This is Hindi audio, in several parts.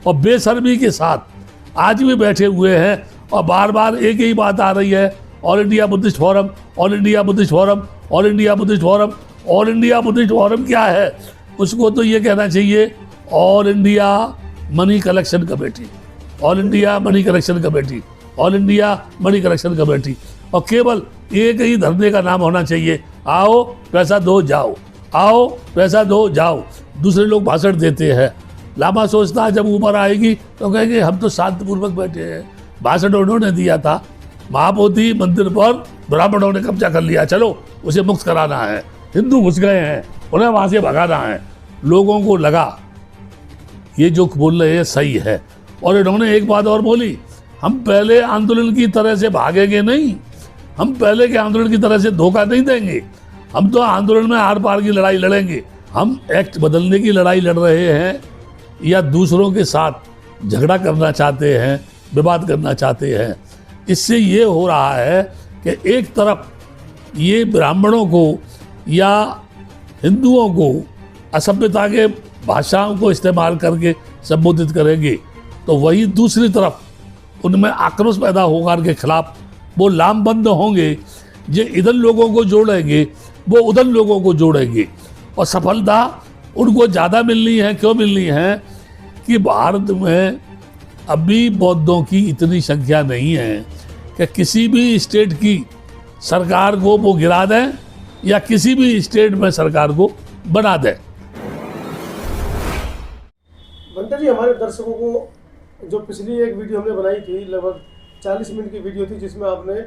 और बेशर्मी के साथ आज भी बैठे हुए हैं और बार बार एक ही बात आ रही है, all India Buddhist forum, all India Buddhist forum, all India Buddhist forum. All India Buddhist forum क्या है? उसको तो ये कहना चाहिए all India money collection committee, all India money collection committee, all India money collection committee. और केवल एक ही धरने का नाम होना चाहिए, आओ पैसा दो जाओ, आओ पैसा दो जाओ। दूसरे लोग भाषण देते हैं, लामा सोचता है जब ऊपर आएगी तो कहेंगे हम तो शांतिपूर्वक बैठे हैं। भाषण उन्होंने दिया था, महापोथी मंदिर पर ब्राह्मणों ने कब्जा कर लिया, चलो उसे मुक्त कराना है, हिंदू घुस गए हैं, उन्हें वहाँ से भगाना है। लोगों को लगा ये जो बोल रहे हैं सही है। और इन्होंने एक बात और बोली, हम पहले आंदोलन की तरह से भागेंगे नहीं, हम पहले के आंदोलन की तरह से धोखा नहीं देंगे, हम तो आंदोलन में आर पार की लड़ाई लड़ेंगे। हम एक्ट बदलने की लड़ाई लड़ रहे हैं या दूसरों के साथ झगड़ा करना चाहते हैं, विवाद करना चाहते हैं? इससे ये हो रहा है कि एक तरफ ये ब्राह्मणों को या हिंदुओं को असभ्यता के भाषाओं को इस्तेमाल करके संबोधित करेंगे, तो वही दूसरी तरफ उनमें आक्रोश पैदा होगा के खिलाफ वो लामबंद होंगे, जो इधर लोगों को जोड़ेंगे वो उधर लोगों को जोड़ेंगे। और सफलता उनको ज़्यादा मिलनी है। क्यों मिलनी है? कि भारत में अभी बौद्धों की इतनी संख्या नहीं है कि किसी भी स्टेट की सरकार को वो गिरा दें या किसी भी स्टेट में सरकार को बना दें। बंटा जी, हमारे दर्शकों को जो पिछली एक वीडियो हमने बनाई थी, लगभग 40 मिनट की वीडियो थी, जिसमें आपने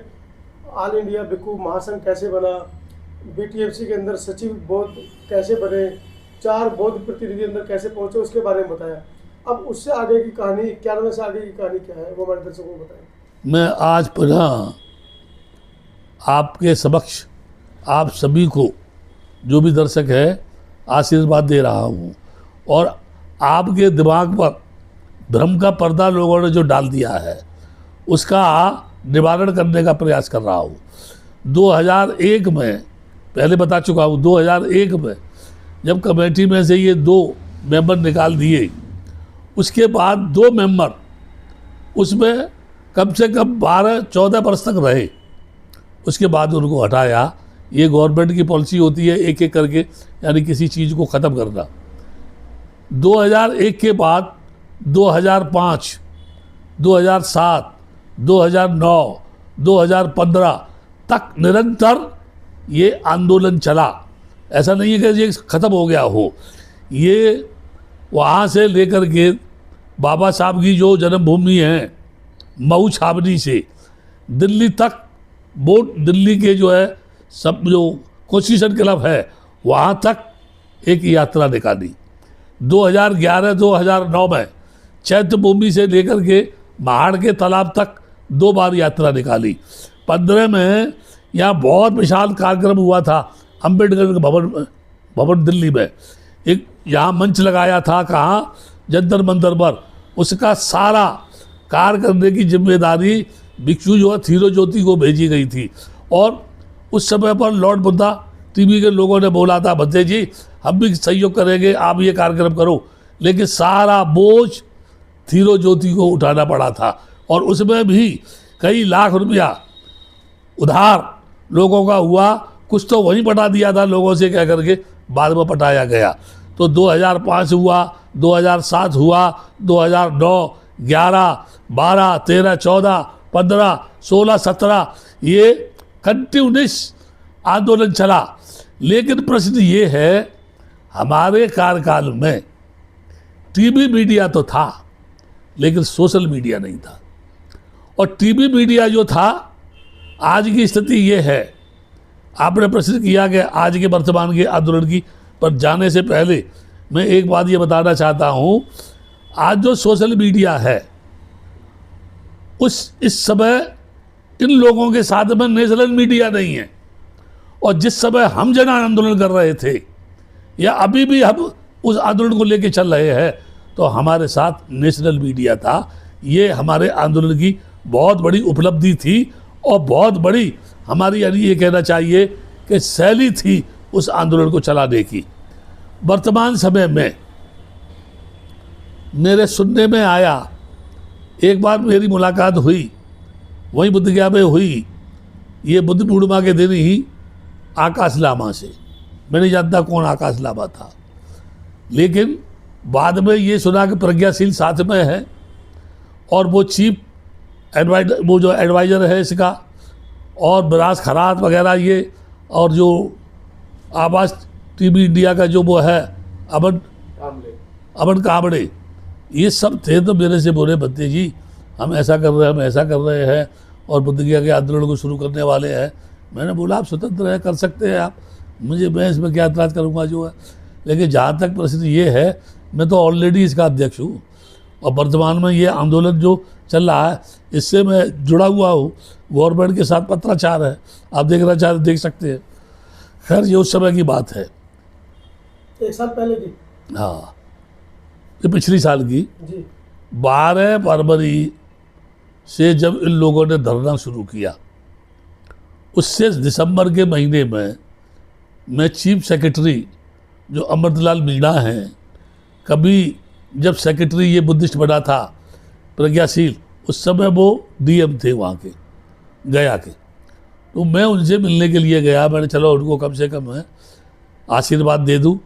ऑल इंडिया भिक्खु महासंघ कैसे बना, बीटीएफसी के अंदर सचिव बौद्ध कैसे बने, 4 बौद्ध प्रतिनिधि अंदर कैसे पहुंचे, उसके बारे में बताया। अब उससे आगे की कहानी 91 से आगे की कहानी क्या है, वो हमारे दर्शकों को बताएं। मैं आज पुनः आपके समक्ष आप सभी को, जो भी दर्शक है, आशीर्वाद दे रहा हूँ और आपके दिमाग पर भ्रम का पर्दा लोगों ने जो डाल दिया है उसका निवारण करने का प्रयास कर रहा हूँ। 2001 में पहले बता चुका हूँ, 2001 में जब कमेटी में से ये 2 मेंबर निकाल दिए, उसके बाद 2 मेंबर उसमें कम से कम 12-14 वर्ष तक रहे, उसके बाद उनको हटाया। ये गवर्नमेंट की पॉलिसी होती है एक एक करके, यानी किसी चीज़ को ख़त्म करना। 2001 के बाद 2005, 2007, 2009, 2015 तक निरंतर ये आंदोलन चला। ऐसा नहीं है कि ये ख़त्म हो गया हो। ये वहाँ से लेकर के बाबा साहब की जो जन्मभूमि है मऊ छावनी से दिल्ली तक, वो दिल्ली के जो है सब जो कॉन्स्टिट्यूशन क्लब है वहाँ तक एक यात्रा निकाली। 2011-2009 में चैत्य भूमि से लेकर के महाड़ के तालाब तक 2 बार यात्रा निकाली। 15 में यहाँ बहुत विशाल कार्यक्रम हुआ था अम्बेडकर भवन दिल्ली में। एक यहाँ मंच लगाया था, कहाँ, जंतर मंतर पर। उसका सारा कार्य करने की जिम्मेदारी भिक्षु जो है थीरो ज्योति को भेजी गई थी। और उस समय पर लॉर्ड बुद्धा टीवी के लोगों ने बोला था, भद्दे जी हम भी सहयोग करेंगे, आप ये कार्यक्रम करो, लेकिन सारा बोझ थीरो ज्योति को उठाना पड़ा था। और उसमें भी कई लाख रुपया उधार लोगों का हुआ, कुछ तो वहीं पटा दिया था लोगों से कह करके, बाद में पटाया गया। तो 2005 हुआ, 2007 हुआ, 2009, 11, 12, 13, 14, 15, 16, 17 ये कंटिन्यूस आंदोलन चला। लेकिन प्रश्न ये है, हमारे कार्यकाल में टीवी मीडिया तो था लेकिन सोशल मीडिया नहीं था। और टीवी मीडिया जो था, आज की स्थिति ये है, आपने प्रश्न किया कि आज के वर्तमान के आंदोलन की, पर जाने से पहले मैं एक बात ये बताना चाहता हूँ। आज जो सोशल मीडिया है इस समय इन लोगों के साथ में नेशनल मीडिया नहीं है। और जिस समय हम जन आंदोलन कर रहे थे या अभी भी हम उस आंदोलन को लेकर चल रहे हैं, तो हमारे साथ नेशनल मीडिया था। ये हमारे आंदोलन की बहुत बड़ी उपलब्धि थी और बहुत बड़ी हमारी, यानी ये कहना चाहिए कि शैली थी उस आंदोलन को चलाने की। वर्तमान समय में मेरे सुनने में आया, एक बार मेरी मुलाकात हुई, वहीं बुद्धगया में हुई, ये बुद्ध पूर्णिमा के दिन ही आकाश लामा से। मैं नहीं जानता कौन आकाश लामा था, लेकिन बाद में ये सुना कि प्रज्ञाशील साथ में है और वो चीफ एडवाइजर, वो जो एडवाइज़र है इसका, और बरास खरात वगैरह ये, और जो आवाज़ टीवी इंडिया का जो वो है अमन कांबड़े, ये सब थे। तो मेरे से बोले बत्ते जी हम ऐसा कर रहे हैं, हम ऐसा कर रहे हैं और बुद्धगया के आंदोलन को शुरू करने वाले हैं। मैंने बोला आप स्वतंत्र हैं, कर सकते हैं आप, मुझे मैं इसमें क्या एतराज़ करूँगा जो है। लेकिन जहाँ तक परिस्थिति ये है, मैं तो ऑलरेडी इसका अध्यक्ष हूँ और वर्तमान में ये आंदोलन जो चल रहा है इससे मैं जुड़ा हुआ हूँ, गवर्नमेंट के साथ पत्राचार है, आप देखना चाहते देख सकते हैं। खैर ये उस समय की बात है, 1 साल पहले की। हाँ ये पिछली साल की जी 12 फरवरी से जब इन लोगों ने धरना शुरू किया, उससे दिसंबर के महीने में मैं चीफ सेक्रेटरी जो अमृतलाल मीणा हैं, कभी जब सेक्रेटरी ये बुद्धिस्ट बना था प्रज्ञाशील, उस समय वो डीएम थे वहाँ के गया के, तो मैं उनसे मिलने के लिए गया। मैंने चलो उनको कम से कम है आशीर्वाद दे दूँ,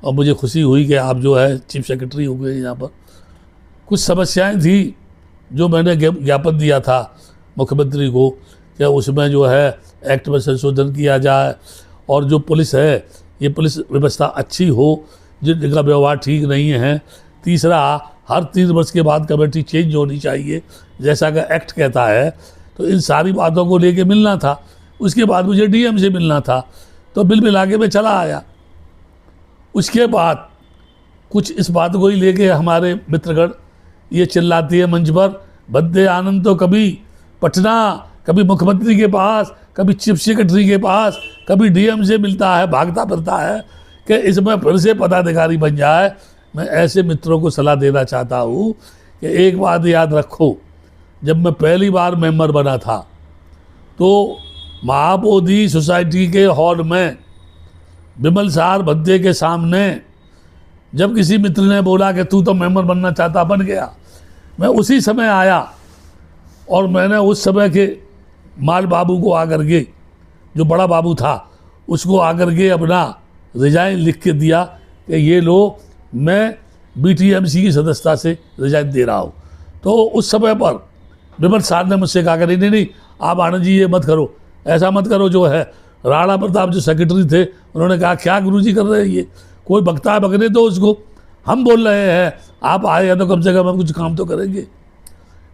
और मुझे खुशी हुई कि आप जो है चीफ सेक्रेटरी हो गए यहाँ पर। कुछ समस्याएं थी जो मैंने ज्ञापन दिया था मुख्यमंत्री को कि उसमें जो है एक्ट में संशोधन किया जाए, और जो पुलिस है ये पुलिस व्यवस्था अच्छी हो, जिनका व्यवहार ठीक नहीं है। तीसरा, हर 3 वर्ष के बाद कमेटी चेंज होनी चाहिए जैसा कि एक्ट कहता है। तो इन सारी बातों को लेके मिलना था। उसके बाद मुझे डीएम से मिलना था, तो बिल मिला के मैं चला आया। उसके बाद कुछ इस बात को ही लेके हमारे मित्रगण ये चिल्लाती है मंच पर, बद्दे आनंद तो कभी पटना, कभी मुख्यमंत्री के पास, कभी चीफ सेक्रेटरी के पास, कभी डीएम से मिलता है, भागता फिरता है कि इसमें फिर से पदाधिकारी बन जाए। मैं ऐसे मित्रों को सलाह देना चाहता हूँ कि एक बात याद रखो, जब मैं पहली बार मेंबर बना था तो महाबोधि सोसाइटी के हॉल में विमल सार भद्दे के सामने जब किसी मित्र ने बोला कि तू तो मेंबर बनना चाहता, बन गया, मैं उसी समय आया और मैंने उस समय के माल बाबू को आकर के, जो बड़ा बाबू था, उसको आकर के अपना रिजाइन लिख के दिया कि ये लो, मैं बीटीएमसी की सदस्यता से रिजाइन दे रहा हूँ। तो उस समय पर विमल सार ने मुझसे कहा कि नहीं आप आनंद जी ये मत करो, ऐसा मत करो। जो है राणा प्रताप जो सेक्रेटरी थे, उन्होंने कहा क्या गुरुजी कर रहे हैं, ये कोई बकता है बकने दो उसको, हम बोल रहे हैं, आप आए हैं तो कम से कम हम कुछ काम तो करेंगे।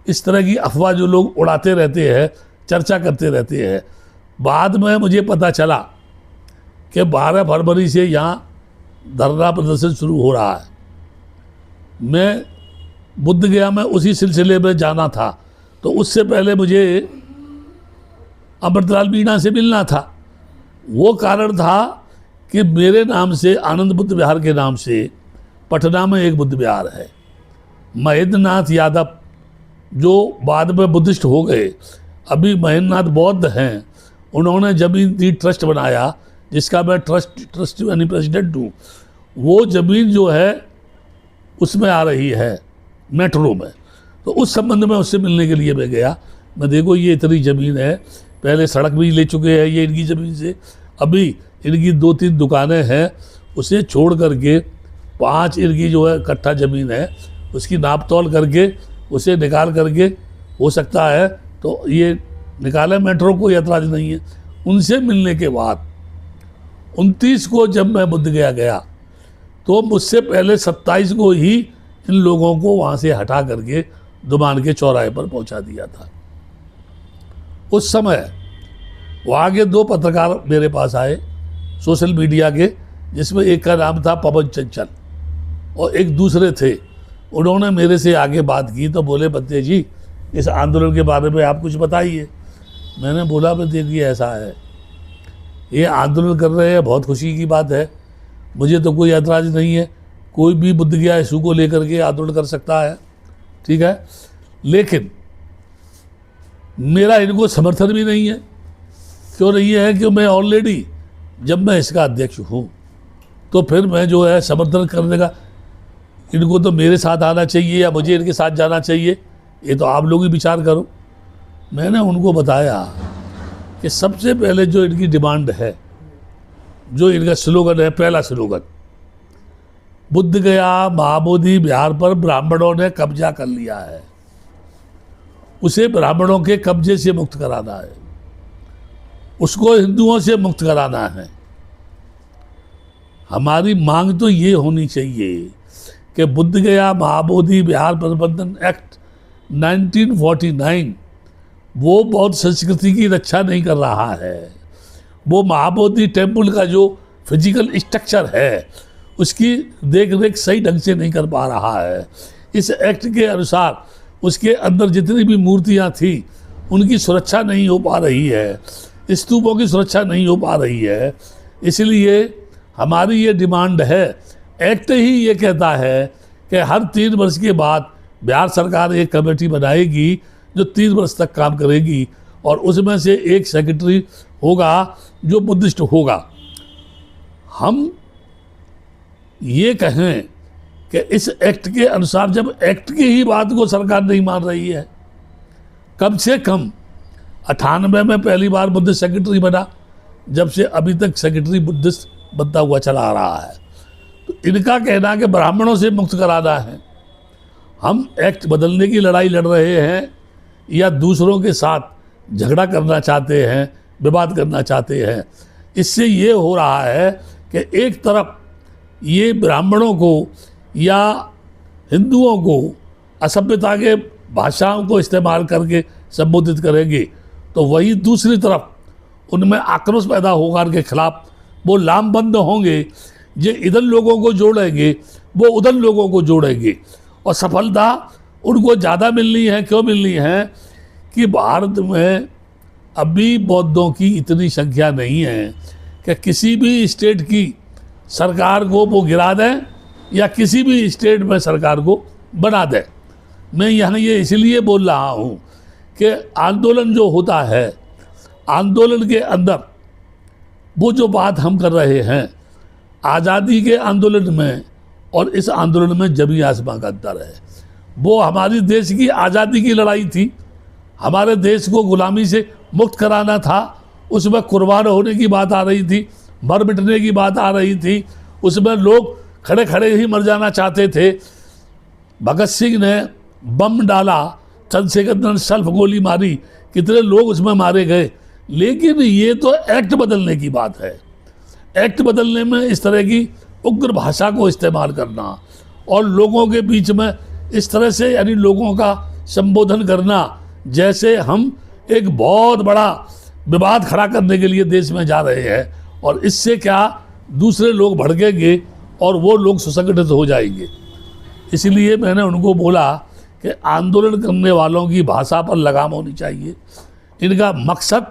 इस तरह की अफवाह जो लोग उड़ाते रहते हैं, चर्चा करते रहते हैं। बाद में मुझे पता चला कि 12 फरवरी से यहाँ धरना प्रदर्शन शुरू हो रहा है। मैं बुद्धगया में उसी सिलसिले में जाना था, तो उससे पहले मुझे अमृतलाल मीणा से मिलना था। वो कारण था कि मेरे नाम से, आनंद बुद्ध विहार के नाम से, पटना में एक बुद्ध विहार है। महेंद्रनाथ यादव जो बाद में बुद्धिस्ट हो गए, अभी महेंद्रनाथ बौद्ध हैं, उन्होंने ज़मीन दी, ट्रस्ट बनाया, जिसका मैं ट्रस्ट यानी प्रेसिडेंट हूँ। वो ज़मीन जो है उसमें आ रही है मेट्रो में, तो उस संबंध में उससे मिलने के लिए मैं गया। मैं देखो ये इतनी ज़मीन है, पहले सड़क भी ले चुके हैं ये इनकी ज़मीन से, अभी इनकी 2-3 दुकानें हैं, उसे छोड़ करके 5 इनकी जो है कट्ठा ज़मीन है, उसकी नाप तोल करके उसे निकाल करके हो सकता है तो ये निकाले, मेट्रो को ऐतराज़ नहीं है। उनसे मिलने के बाद 29 को जब मैं बुद्धगया गया तो मुझसे पहले 27 को ही इन लोगों को वहाँ से हटा करके दुमान के चौराहे पर पहुँचा दिया था। उस समय वहाँ के 2 पत्रकार मेरे पास आए सोशल मीडिया के, जिसमें एक का नाम था पवन चंचल और एक दूसरे थे। उन्होंने मेरे से आगे बात की तो बोले बत्ते जी इस आंदोलन के बारे में आप कुछ बताइए। मैंने बोला मैं देखिए ऐसा है, ये आंदोलन कर रहे हैं, बहुत खुशी की बात है, मुझे तो कोई ऐतराज़ नहीं है, कोई भी बुद्धगया इशू को लेकर के आंदोलन कर सकता है, ठीक है, लेकिन मेरा इनको समर्थन भी नहीं है। क्यों नहीं है कि मैं ऑलरेडी, जब मैं इसका अध्यक्ष हूँ तो फिर मैं जो है समर्थन करने का, इनको तो मेरे साथ आना चाहिए या मुझे इनके साथ जाना चाहिए, ये तो आप लोग ही विचार करो। मैंने उनको बताया कि सबसे पहले जो इनकी डिमांड है, जो इनका स्लोगन है, पहला स्लोगन, बुद्ध गया महाबोधि बिहार पर ब्राह्मणों ने कब्जा कर लिया है, उसे ब्राह्मणों के कब्जे से मुक्त कराना है, उसको हिंदुओं से मुक्त कराना है। हमारी मांग तो ये होनी चाहिए कि बुद्ध गया महाबोधि बिहार प्रबंधन एक्ट 1949 वो बौद्ध संस्कृति की रक्षा नहीं कर रहा है। वो महाबोधि टेम्पल का जो फिजिकल स्ट्रक्चर है उसकी देख रेख सही ढंग से नहीं कर पा रहा है। इस एक्ट के अनुसार उसके अंदर जितनी भी मूर्तियां थी उनकी सुरक्षा नहीं हो पा रही है, स्तूपों की सुरक्षा नहीं हो पा रही है। इसलिए हमारी ये डिमांड है, एक्ट ही ये कहता है कि हर 3 वर्ष के बाद बिहार सरकार एक कमेटी बनाएगी जो 3 वर्ष तक काम करेगी और उसमें से एक सेक्रेटरी होगा जो बुद्धिस्ट होगा। हम ये कहें कि इस एक्ट के अनुसार, जब एक्ट की ही बात को सरकार नहीं मान रही है, कम से कम 98 में पहली बार बुद्धिस्ट सेक्रेटरी बना, जब से अभी तक सेक्रेटरी बुद्धिस्ट बनता हुआ चला आ रहा है। तो इनका कहना कि ब्राह्मणों से मुक्त कराना है। हम एक्ट बदलने की लड़ाई लड़ रहे हैं या दूसरों के साथ झगड़ा करना चाहते हैं, विवाद करना चाहते हैं। इससे ये हो रहा है कि एक तरफ ये ब्राह्मणों को या हिंदुओं को असभ्यता के भाषाओं को इस्तेमाल करके संबोधित करेंगे, तो वही दूसरी तरफ उनमें आक्रोश पैदा होगा के खिलाफ वो लामबंद होंगे। ये इधर लोगों को जोड़ेंगे, वो उधर लोगों को जोड़ेंगे और सफलता उनको ज़्यादा मिलनी है। क्यों मिलनी है कि भारत में अभी बौद्धों की इतनी संख्या नहीं है कि किसी भी स्टेट की सरकार को वो गिरा दें या किसी भी स्टेट में सरकार को बना दें। मैं यहाँ ये इसलिए बोल रहा हूँ कि आंदोलन जो होता है, आंदोलन के अंदर वो जो बात हम कर रहे हैं, आज़ादी के आंदोलन में और इस आंदोलन में जमीन आसमां का अंतर है। वो हमारी देश की आज़ादी की लड़ाई थी, हमारे देश को गुलामी से मुक्त कराना था। उसमें कुर्बान होने की बात आ रही थी, मर मिटने की बात आ रही थी, उसमें लोग खड़े खड़े ही मर जाना चाहते थे। भगत सिंह ने बम डाला, चंद्रशेखर ने सल्फ गोली मारी, कितने लोग उसमें मारे गए। लेकिन ये तो एक्ट बदलने की बात है। एक्ट बदलने में इस तरह की उग्र भाषा को इस्तेमाल करना और लोगों के बीच में इस तरह से, यानी लोगों का संबोधन करना जैसे हम एक बहुत बड़ा विवाद खड़ा करने के लिए देश में जा रहे हैं, और इससे क्या दूसरे लोग भड़केंगे और वो लोग सुसंगठित हो जाएंगे। इसलिए मैंने उनको बोला कि आंदोलन करने वालों की भाषा पर लगाम होनी चाहिए। इनका मकसद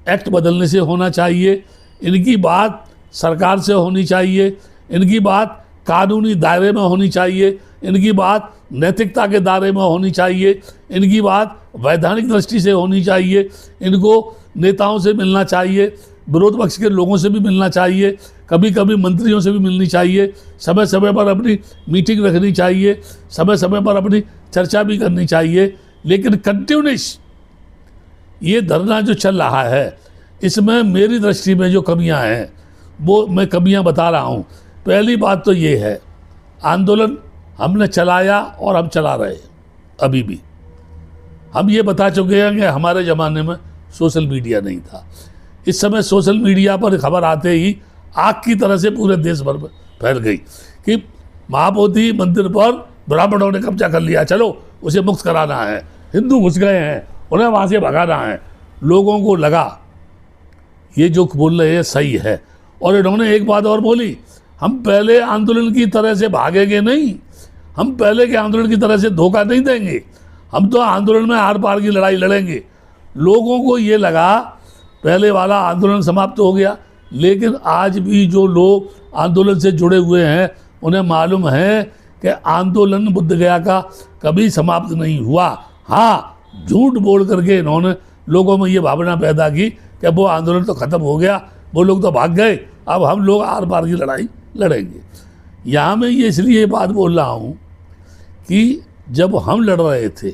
एक्ट बदलने से होना चाहिए, इनकी बात सरकार से होनी चाहिए, इनकी बात कानूनी दायरे में होनी चाहिए, इनकी बात नैतिकता के दायरे में होनी चाहिए, इनकी बात वैधानिक दृष्टि से होनी चाहिए। इनको नेताओं से मिलना चाहिए, विरोध पक्ष के लोगों से भी मिलना चाहिए, कभी कभी मंत्रियों से भी मिलनी चाहिए, समय समय पर अपनी मीटिंग रखनी चाहिए, समय समय पर अपनी चर्चा भी करनी चाहिए। लेकिन कंटिन्यूस ये धरना जो चल रहा है, इसमें मेरी दृष्टि में जो कमियां हैं वो मैं कमियां बता रहा हूं। पहली बात तो ये है, आंदोलन हमने चलाया और हम चला रहे हैं। अभी भी हम ये बता चुके हैं कि हमारे ज़माने में सोशल मीडिया नहीं था। इस समय सोशल मीडिया पर खबर आते ही आग की तरह से पूरे देश भर में फैल गई कि महाबोधि मंदिर पर ब्राह्मणों ने कब्जा कर लिया, चलो उसे मुक्त कराना है, हिंदू घुस गए हैं, उन्हें वहाँ से भगाना है। लोगों को लगा ये जो बोल रहे हैं सही है, और इन्होंने एक बात और बोली, हम पहले आंदोलन की तरह से भागेंगे नहीं, हम पहले के आंदोलन की तरह से धोखा नहीं देंगे, हम तो आंदोलन में आर पार की लड़ाई लड़ेंगे। लोगों को ये लगा पहले वाला आंदोलन समाप्त हो गया, लेकिन आज भी जो लोग आंदोलन से जुड़े हुए हैं उन्हें मालूम है कि आंदोलन बुद्ध गया का कभी समाप्त नहीं हुआ। हाँ, झूठ बोल करके इन्होंने लोगों में ये भावना पैदा की कि वो आंदोलन तो ख़त्म हो गया, वो लोग तो भाग गए, अब हम लोग आर पार की लड़ाई लड़ेंगे। यहाँ मैं ये इसलिए बात बोल रहा हूँ कि जब हम लड़ रहे थे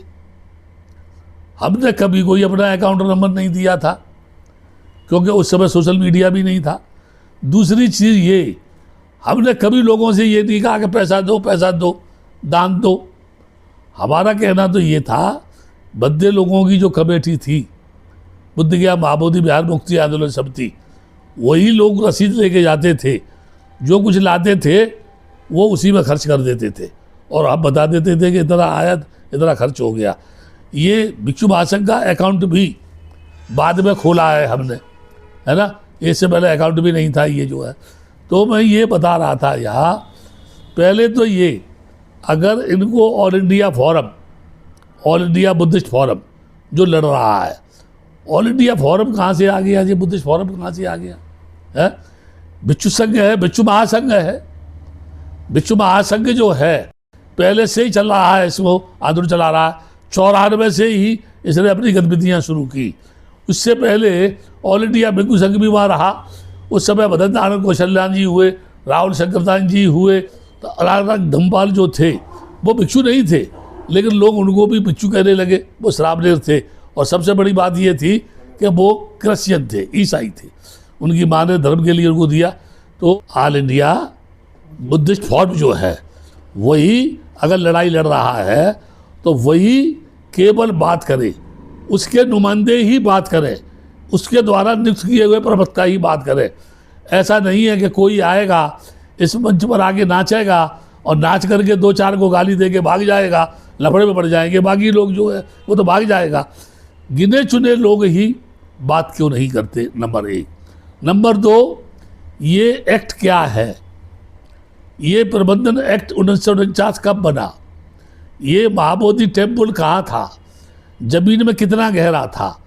हमने कभी कोई अपना अकाउंट नंबर नहीं दिया था, क्योंकि उस समय सोशल मीडिया भी नहीं था। दूसरी चीज़ ये, हमने कभी लोगों से ये नहीं कहा कि पैसा दो, दान दो। हमारा कहना तो ये था, बद्दे लोगों की जो कमेटी थी, बुद्ध गया महाबोधि बिहार मुक्ति आंदोलन समिति, वही लोग रसीद लेके जाते थे, जो कुछ लाते थे वो उसी में खर्च कर देते थे और आप बता देते थे कि इतना आया, इतना खर्च हो गया। ये भिक्षु महासंघ का अकाउंट भी बाद में खोला है हमने, है ना, इससे पहले अकाउंट भी नहीं था ये जो है। तो मैं ये बता रहा था यहाँ, पहले तो ये, अगर इनको all India forum, all India Buddhist forum जो लड़ रहा है, ऑल इंडिया फोरम कहाँ से आ गया, ये बुद्धिस्ट फोरम कहाँ से आ गया है? भिक्षु संघ है, भिक्षु महासंघ है। भिक्षु महासंघ जो है पहले से ही चल रहा है, इसको आंदोलन चला रहा है। 94 से ही इसने अपनी गतिविधियाँ शुरू की। उससे पहले ऑल इंडिया भिक्षु संघ भी वहाँ रहा। उस समय मदन आनंद कौशल्यान जी हुए, राहुल शंकरदास जी हुए, तो अलग अलग धम्मपाल जो थे वो भिक्षु नहीं थे, लेकिन लोग उनको भी भिक्षु कहने लगे। वो श्रावणेर थे, और सबसे बड़ी बात ये थी कि वो क्रिश्चियन थे, ईसाई थे। उनकी माँ ने धर्म के लिए उनको दिया। तो ऑल इंडिया बुद्धिस्ट फोरम जो है वही अगर लड़ाई लड़ रहा है तो वही केवल बात करे, उसके नुमाइंदे ही बात करें, उसके द्वारा नियुक्त किए हुए प्रवक्ता ही बात करें। ऐसा नहीं है कि कोई आएगा इस मंच पर आके नाचेगा और नाच करके 2-4 को गाली दे के भाग जाएगा, लफड़े में पड़ जाएंगे, बाकी लोग जो है वो तो भाग जाएगा। गिने चुने लोग ही बात क्यों नहीं करते, नंबर 1। नंबर 2, ये एक्ट क्या है? ये प्रबंधन एक्ट 1949 कब बना? ये महाबोधि टेम्पल कहाँ था? ज़मीन में कितना गहरा था?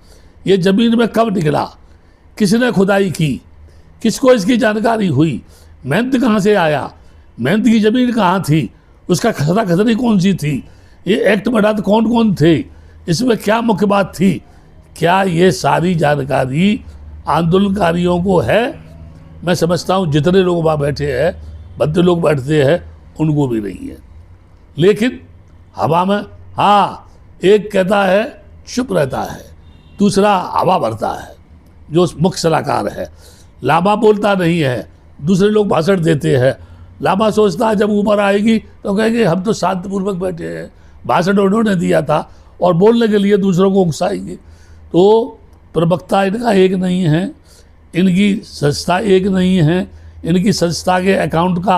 ये ज़मीन में कब निकला? किसने खुदाई की? किसको इसकी जानकारी हुई? मेहनत कहाँ से आया? मेहनत की ज़मीन कहाँ थी? उसका खसरा खसरी कौन सी थी? ये एक्ट बना तो कौन कौन थे? इसमें क्या मुख्य बात थी? क्या ये सारी जानकारी आंदोलनकारियों को है? मैं समझता हूँ जितने लोग वहाँ बैठे हैं, बद्दे लोग बैठते हैं, उनको भी नहीं है। लेकिन हवा में, हाँ, एक कहता है चुप रहता है, दूसरा हवा भरता है, जो मुख्य सलाहकार है। लामा बोलता नहीं है, दूसरे लोग भाषण देते हैं। लामा सोचता है जब ऊपर आएगी तो कहेंगे हम तो शांतिपूर्वक बैठे हैं, भाषण उन्होंने दिया था, और बोलने के लिए दूसरों को उकसाएंगे। तो प्रवक्ता इनका एक नहीं है, इनकी संस्था एक नहीं है, इनकी संस्था के अकाउंट का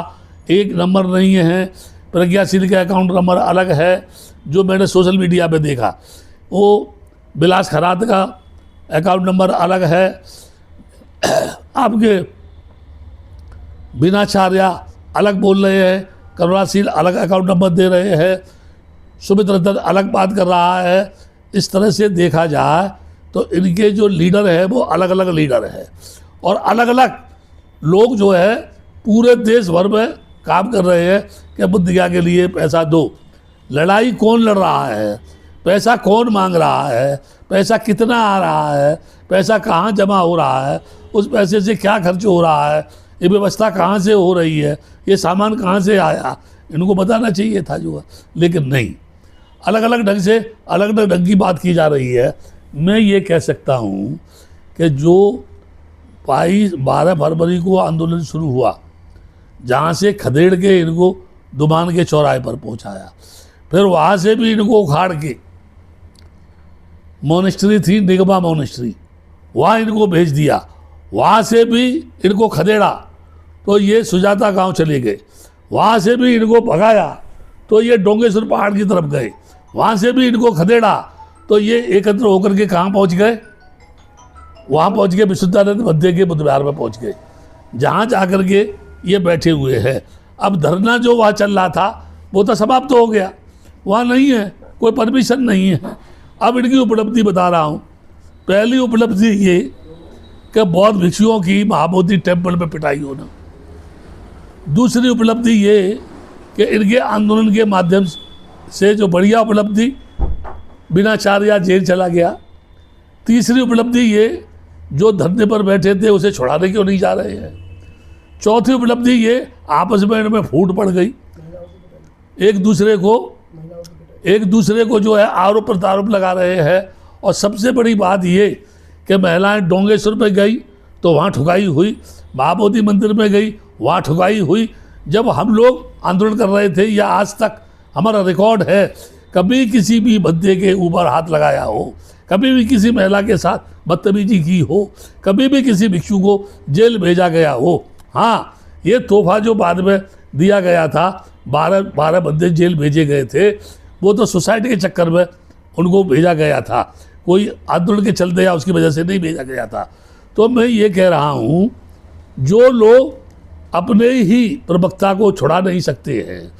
एक नंबर नहीं है, प्रज्ञाशील का अकाउंट नंबर अलग है। जो मैंने सोशल मीडिया पे देखा, वो विलास खरात का अकाउंट नंबर अलग है, आपके बीनाचार्य अलग बोल रहे हैं, करुणाशील अलग अकाउंट नंबर दे रहे हैं, सुमित रतन अलग बात कर रहा है। इस तरह से देखा जाए तो इनके जो लीडर है वो अलग अलग लीडर है, और अलग अलग लोग जो है पूरे देश भर में काम कर रहे हैं कि बुद्ध गया के लिए पैसा दो। लड़ाई कौन लड़ रहा है? पैसा कौन मांग रहा है? पैसा कितना आ रहा है? पैसा कहाँ जमा हो रहा है? उस पैसे से क्या खर्च हो रहा है? ये व्यवस्था कहाँ से हो रही है? ये सामान कहाँ से आया? इनको बताना चाहिए था जो है, लेकिन नहीं। अलग अलग ढंग से अलग अलग ढंग की बात की जा रही है। मैं ये कह सकता हूँ कि जो 12 फरवरी को आंदोलन शुरू हुआ, जहाँ से खदेड़ के इनको दुमान के चौराहे पर पहुँचाया, फिर वहाँ से भी इनको उखाड़ के मोनेस्ट्री थी, निगमा मोनेस्ट्री, वहाँ इनको भेज दिया। वहाँ से भी इनको खदेड़ा तो ये सुजाता गांव चले गए। वहाँ से भी इनको भगाया तो ये डोंगेश्वर पहाड़ की तरफ गए। वहाँ से भी इनको खदेड़ा तो ये एकत्र होकर के कहाँ पहुँच गए? वहाँ पहुँच गए विशुद्धानंद मध्य के बुद्ध विहार में पहुँच गए, जहाँ जाकर के ये बैठे हुए हैं। अब धरना जो वहाँ चल रहा था वो तो समाप्त हो गया, वहाँ नहीं है, कोई परमिशन नहीं है। अब इनकी उपलब्धि बता रहा हूँ। पहली उपलब्धि ये कि बौद्ध भिक्षुओं की महाबोधि टेम्पल में पिटाई होना। दूसरी उपलब्धि ये कि इनके आंदोलन के माध्यम से जो बढ़िया उपलब्धि, बीनाचार्य जेल चला गया। तीसरी उपलब्धि ये, जो धरने पर बैठे थे उसे छुड़ाने क्यों नहीं जा रहे हैं। चौथी उपलब्धि ये, आपस में इनमें फूट पड़ गई, एक दूसरे को एक दूसरे को जो है आरोप प्रत्यारोप लगा रहे हैं। और सबसे बड़ी बात ये कि महिलाएं डोंगेश्वर में गई तो वहाँ ठुकाई हुई, महाबोधि मंदिर में गई वहाँ ठुकाई हुई। जब हम लोग आंदोलन कर रहे थे या आज तक हमारा रिकॉर्ड है, कभी किसी भी बंदे के ऊपर हाथ लगाया हो, कभी भी किसी महिला के साथ बदतमीजी की हो, कभी भी किसी भिक्षु को जेल भेजा गया हो। हाँ, ये तोहफा जो बाद में दिया गया था, 12 बंदे जेल भेजे गए थे, वो तो सोसाइटी के चक्कर में उनको भेजा गया था, कोई आंदोलन के चलते या उसकी वजह से नहीं भेजा गया था। तो मैं ये कह रहा हूँ, जो लोग अपने ही प्रवक्ता को छुड़ा नहीं सकते हैं,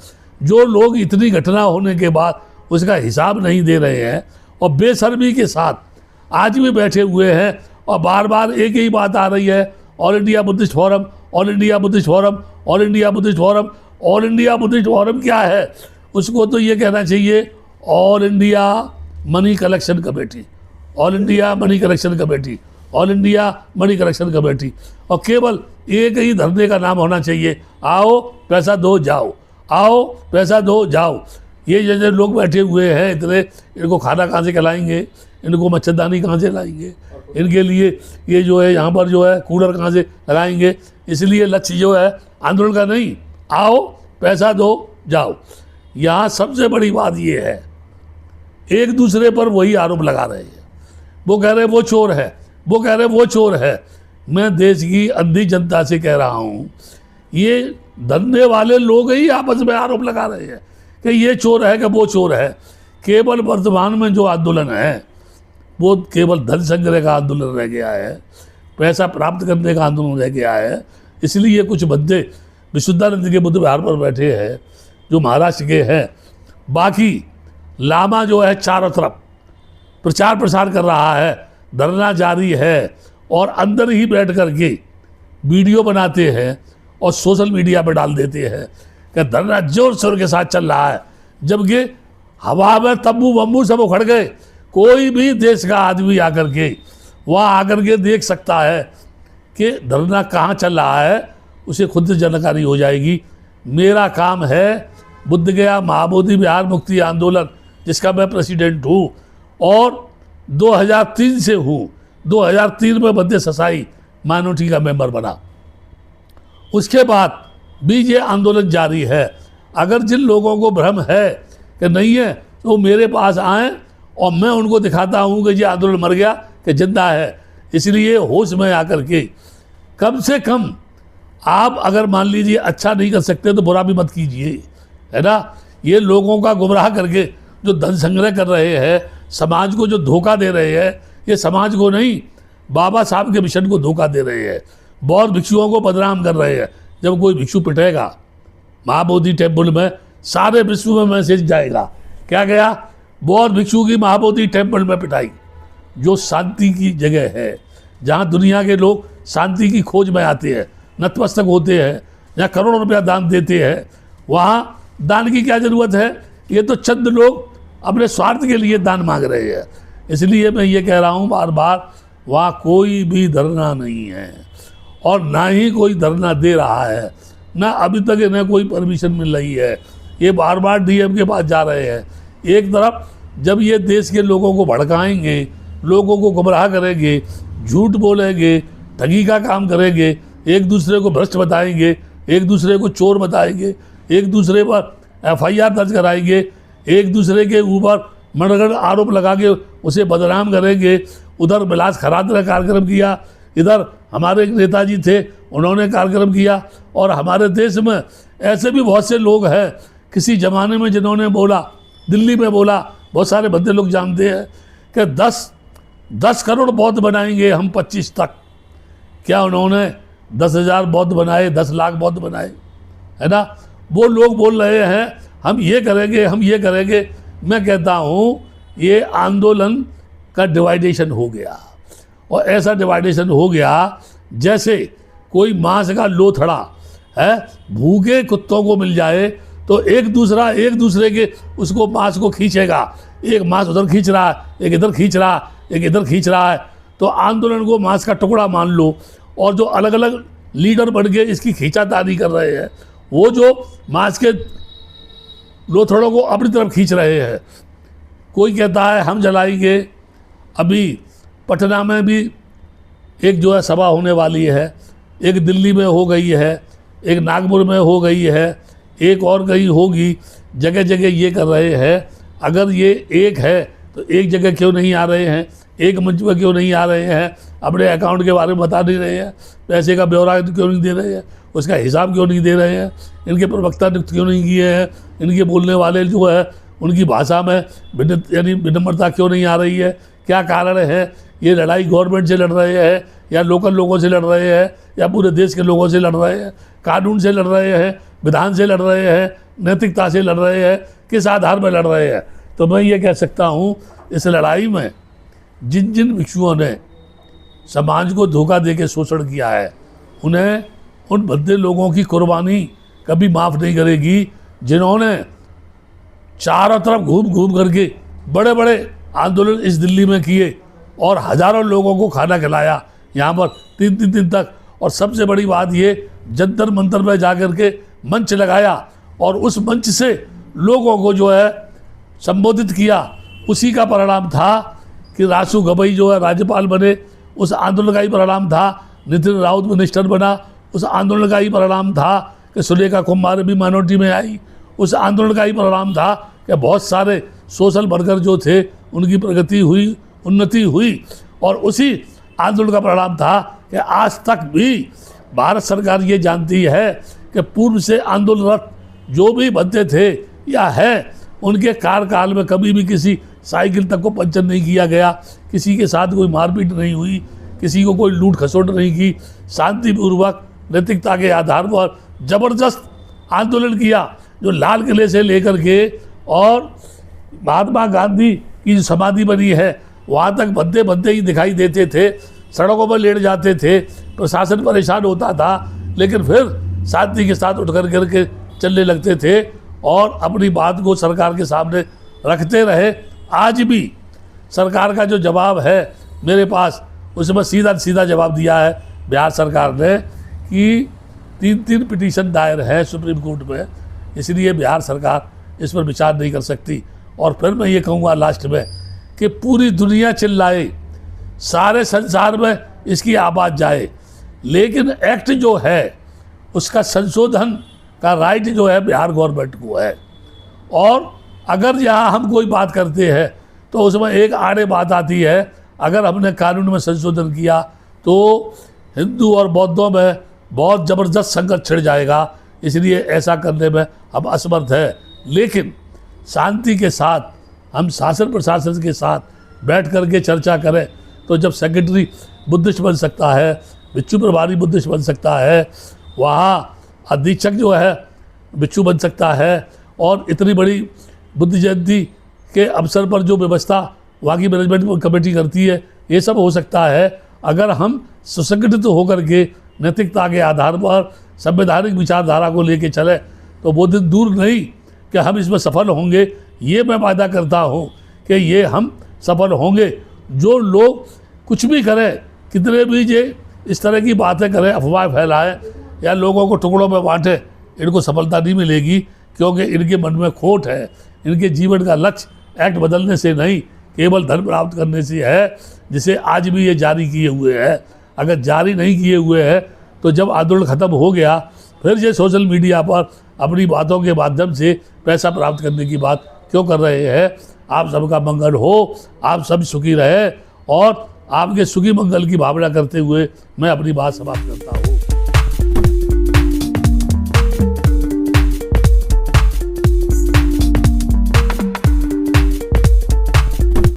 जो लोग इतनी घटना होने के बाद उसका हिसाब नहीं दे रहे हैं और बेशर्मी के साथ आज भी बैठे हुए हैं और बार बार एक ही बात आ रही है, all India Buddhist forum, all India Buddhist forum, all India Buddhist forum. All India Buddhist forum क्या है? उसको तो ये कहना चाहिए all India money collection committee, all India money collection committee, all India money collection committee. और केवल एक ही धरने का नाम होना चाहिए, आओ पैसा दो जाओ, आओ पैसा दो जाओ। ये जैसे लोग बैठे हुए हैं इतने, इनको खाना कहाँ से खिलाएंगे, इनको मच्छरदानी कहाँ से लाएंगे, इनके लिए ये जो है यहाँ पर जो है कूलर कहाँ से लगाएंगे। इसलिए लक्ष्य जो है आंदोलन का नहीं, आओ पैसा दो जाओ। यहाँ सबसे बड़ी बात ये है, एक दूसरे पर वही आरोप लगा रहे हैं, वो कह रहे वो चोर है, वो कह रहे वो चोर है। मैं देश की अंधी जनता से कह रहा हूँ, ये धरने वाले लोग ही आपस में आरोप लगा रहे हैं कि ये चोर है कि वो चोर है। केवल वर्तमान में जो आंदोलन है वो केवल धन संग्रह का आंदोलन रह गया है, पैसा प्राप्त करने का आंदोलन रह गया है। इसलिए कुछ बंदे विशुद्धानंद के बुद्ध विहार पर बैठे हैं जो महाराष्ट्र के हैं, बाकी लामा जो है चारों तरफ प्रचार प्रसार कर रहा है, धरना जारी है और अंदर ही बैठ कर के वीडियो बनाते हैं और सोशल मीडिया पर डाल देते हैं कि धरना जोर शोर के साथ चल रहा है, जबकि हवा में तंबू बम्बू सब उखड़ गए। कोई भी देश का आदमी आकर के वहाँ आकर के देख सकता है कि धरना कहाँ चल रहा है, उसे खुद जानकारी हो जाएगी। मेरा काम है बुद्ध गया महाबोधि विहार मुक्ति आंदोलन, जिसका मैं प्रेसिडेंट हूँ और 2003 से हूँ। 2003 में बद्दे ससाई माइनॉरिटी का मेंबर बना, उसके बाद भी ये आंदोलन जारी है। अगर जिन लोगों को भ्रम है कि नहीं है तो मेरे पास आएँ और मैं उनको दिखाता हूँ कि ये आंदोलन मर गया कि जिंदा है। इसलिए होश में आकर के कम से कम आप अगर मान लीजिए अच्छा नहीं कर सकते तो बुरा भी मत कीजिए, है ना। ये लोगों का गुमराह करके जो धन संग्रह कर रहे हैं, समाज को जो धोखा दे रहे हैं, ये समाज को नहीं बाबा साहब के मिशन को धोखा दे रहे हैं। बहुत भिक्षुओं को बदनाम कर रहे हैं। जब कोई भिक्षु पिटेगा महाबोधि टेम्पल में, सारे विश्व में मैसेज जाएगा, क्या गया, बौद्ध भिक्षु की महाबोधि टेम्पल में पिटाई, जो शांति की जगह है, जहाँ दुनिया के लोग शांति की खोज में आते हैं, नतमस्तक होते हैं, जहाँ करोड़ों रुपया दान देते हैं। वहाँ दान की क्या ज़रूरत है? ये तो चंद लोग अपने स्वार्थ के लिए दान मांग रहे हैं। इसलिए मैं ये कह रहा हूँ बार बार, वहाँ कोई भी धरना नहीं है और ना ही कोई धरना दे रहा है, ना अभी तक इन्हें कोई परमिशन मिल रही है। ये बार बार डीएम के पास जा रहे हैं। एक तरफ जब ये देश के लोगों को भड़काएंगे, लोगों को गुमराह करेंगे, झूठ बोलेंगे, ठगी का काम करेंगे, एक दूसरे को भ्रष्ट बताएंगे, एक दूसरे को चोर बताएंगे, एक दूसरे पर FIR दर्ज कराएंगे, एक दूसरे के ऊपर मनगढ़ आरोप लगा के उसे बदनाम करेंगे। उधर बिलास खरात ने कार्यक्रम किया, इधर हमारे एक नेताजी थे, उन्होंने कार्यक्रम किया। और हमारे देश में ऐसे भी बहुत से लोग हैं किसी ज़माने में जिन्होंने बोला, दिल्ली में बोला, बहुत सारे बंदे लोग जानते हैं कि 10 करोड़ बौद्ध बनाएंगे हम 25 तक। क्या उन्होंने 10,000 बौद्ध बनाए, 10 लाख बौद्ध बनाए, है ना। वो लोग बोल रहे हैं हम ये करेंगे, हम ये करेंगे। मैं कहता हूँ ये आंदोलन का डिवाइडेशन हो गया, और ऐसा डिवाइडेशन हो गया जैसे कोई मांस का लोथड़ा है, भूखे कुत्तों को मिल जाए तो एक दूसरे के उसको मांस को खींचेगा। एक मांस उधर खींच रहा है, एक इधर खींच रहा है, एक इधर खींच रहा है। तो आंदोलन को मांस का टुकड़ा मान लो, और जो अलग अलग लीडर बन के इसकी खींचातानी कर रहे हैं, वो जो मांस के लोथड़ों को अपनी तरफ खींच रहे हैं। कोई कहता है हम जलाएंगे। अभी पटना में भी एक जो है सभा होने वाली है, एक दिल्ली में हो गई है, एक नागपुर में हो गई है, एक और कहीं होगी। जगह जगह ये कर रहे हैं। अगर ये एक है तो एक जगह क्यों नहीं आ रहे हैं, एक मंच पर क्यों नहीं आ रहे हैं, अपने अकाउंट के बारे में बता नहीं रहे हैं, पैसे का ब्यौरा क्यों नहीं दे रहे हैं, उसका हिसाब क्यों नहीं दे रहे हैं, इनके प्रवक्ता नियुक्त क्यों नहीं किए हैं, इनके बोलने वाले जो है उनकी भाषा में विनम्रता क्यों नहीं आ रही है, क्या कारण है। ये लड़ाई गवर्नमेंट से लड़ रहे हैं या लोकल लोगों से लड़ रहे हैं या पूरे देश के लोगों से लड़ रहे हैं, कानून से लड़ रहे हैं, विधान से लड़ रहे हैं, नैतिकता से लड़ रहे हैं, किस आधार पर लड़ रहे हैं। तो मैं ये कह सकता हूँ इस लड़ाई में जिन जिन भिक्षुओं ने समाज को धोखा दे के शोषण किया है, उन्हें उन भद्दे लोगों की कुर्बानी कभी माफ़ नहीं करेगी, जिन्होंने चारों तरफ घूम घूम करके बड़े बड़े आंदोलन इस दिल्ली में किए और हज़ारों लोगों को खाना खिलाया यहाँ पर 3-3 दिन तक। और सबसे बड़ी बात ये, जंतर मंतर में जा कर के मंच लगाया और उस मंच से लोगों को जो है संबोधित किया। उसी का परिणाम था कि रासू गवई जो है राज्यपाल बने, उस आंदोलन का ही परिणाम था नितिन राउत मिनिस्टर बना, उस आंदोलन का ही परिणाम था कि सुलेखा कुमार भी माइनॉरिटी में आई, उस आंदोलन का ही परिणाम था कि बहुत सारे सोशल वर्कर जो थे उनकी प्रगति हुई, उन्नति हुई। और उसी आंदोलन का परिणाम था कि आज तक भी भारत सरकार ये जानती है कि पूर्व से आंदोलनरत जो भी बंदे थे या है, उनके कार्यकाल में कभी भी किसी साइकिल तक को पंचर नहीं किया गया, किसी के साथ कोई मारपीट नहीं हुई, किसी को कोई लूट खसोट नहीं की, शांतिपूर्वक नैतिकता के आधार पर ज़बरदस्त आंदोलन किया, जो लाल किले से लेकर के और महात्मा गांधी की जो समाधि बनी है वहाँ तक बंदे बंदे ही दिखाई देते थे, सड़कों पर लेट जाते थे, प्रशासन परेशान होता था, लेकिन फिर शांति के साथ उठ करके चलने लगते थे और अपनी बात को सरकार के सामने रखते रहे। आज भी सरकार का जो जवाब है मेरे पास, उसमें सीधा सीधा जवाब दिया है बिहार सरकार ने कि 3 पिटीशन दायर है सुप्रीम कोर्ट में, इसलिए बिहार सरकार इस पर विचार नहीं कर सकती। और फिर मैं ये कहूँगा लास्ट में कि पूरी दुनिया चिल्लाए, सारे संसार में इसकी आवाज़ जाए, लेकिन एक्ट जो है उसका संशोधन का राइट जो है बिहार गवर्नमेंट को है। और अगर यहाँ हम कोई बात करते हैं तो उसमें एक आड़े बात आती है, अगर हमने कानून में संशोधन किया तो हिंदू और बौद्धों में बहुत ज़बरदस्त संकट छिड़ जाएगा, इसलिए ऐसा करने में हम असमर्थ हैं। लेकिन शांति के साथ हम शासन प्रशासन के साथ बैठ करके चर्चा करें तो जब सेक्रेटरी बुद्धिस्ट बन सकता है, बिच्छू प्रभारी बुद्धिस्ट बन सकता है, वहाँ अधीक्षक जो है बिच्छू बन सकता है, और इतनी बड़ी बुद्ध जयंती के अवसर पर जो व्यवस्था वहाँ की मैनेजमेंट कमेटी करती है, ये सब हो सकता है अगर हम सुसंगठित होकर के नैतिकता के आधार पर संवैधानिक विचारधारा को लेके चले। तो वो दिन दूर नहीं कि हम इसमें सफल होंगे, ये मैं वादा करता हूँ कि ये हम सफल होंगे। जो लोग कुछ भी करें, कितने भी ये इस तरह की बातें करें, अफवाह फैलाएं या लोगों को टुकड़ों में बांटें, इनको सफलता नहीं मिलेगी, क्योंकि इनके मन में खोट है। इनके जीवन का लक्ष्य एक्ट बदलने से नहीं, केवल धन प्राप्त करने से है, जिसे आज भी ये जारी किए हुए हैं। अगर जारी नहीं किए हुए हैं तो जब आंदोलन ख़त्म हो गया फिर ये सोशल मीडिया पर अपनी बातों के माध्यम से पैसा प्राप्त करने की बात क्यों कर रहे हैं। आप सबका मंगल हो, आप सब सुखी रहे, और आपके सुखी मंगल की भावना करते हुए मैं अपनी बात समाप्त करता हूँ।